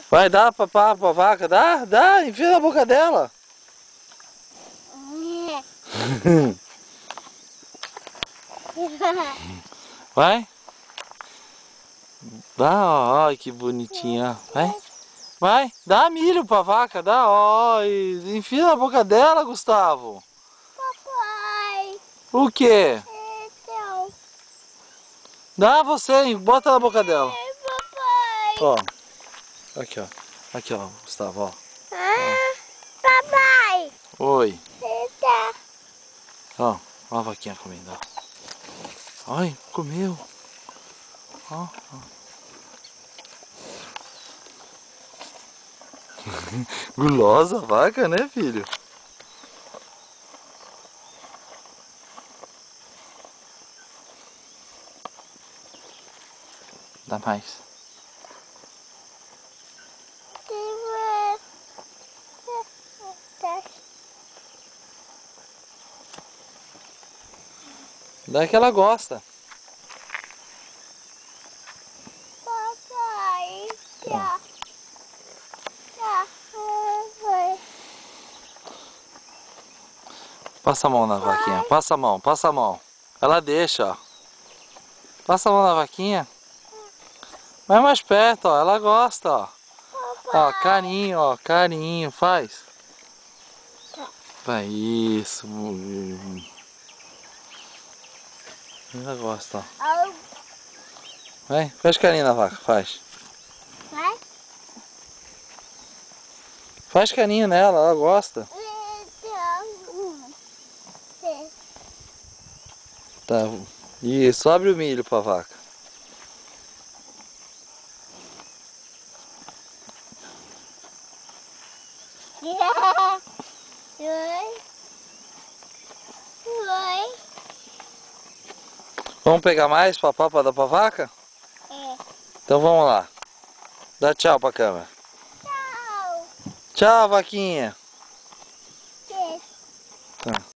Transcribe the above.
Vai dar pra vaca, dá, enfia na boca dela. Vai. Dá, ó, ai que bonitinha, vai, dá milho pra vaca, dá, ó, e enfia na boca dela, Gustavo. Papai. O quê? Então. Dá você, bota na boca dela. Papai. Ó, aqui ó, Gustavo, ó. Ah, papai. Oi, Eita. ó a vaquinha comendo, ó. Ai, comeu. Ó. Gulosa a vaca, né, filho? Dá mais. Dá que ela gosta. Papai. Tá. Passa a mão na vaquinha, passa a mão. Ela deixa, ó. Passa a mão na vaquinha. Vai mais perto, ó, ela gosta, ó. Ó, carinho, faz. Vai, isso. Ela gosta, ó. Vai, faz carinho na vaca, faz. Vai? Faz carinho nela, ela gosta. Tá, isso, abre o milho pra vaca. Vamos pegar mais papá pra dar pra vaca? É. Então vamos lá. Dá tchau pra câmera. Tchau. Tchau, vaquinha. Que? Tá.